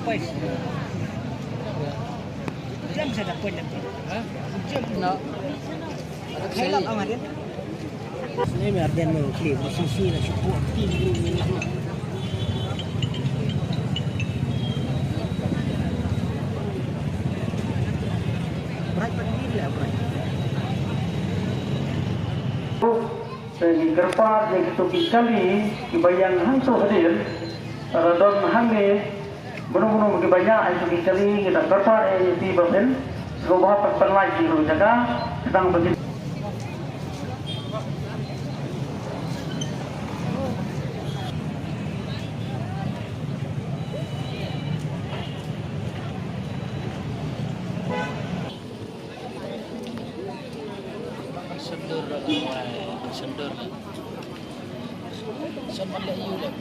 Pois. Jam saya dapat nanti. Jam. No. Kaya lang ang atin. Ini merden mo klip sisi na support team ini. Berat berdiri lah berat. Segi gerpa jadi tuki kali ibayang hang tu hadir. Radon hang ni bunuh-bunuh bagi banyak itu kali kita gerpa di bapen. Gubah penlai di jaga sedang bagi Sendur. Sama lah you lah.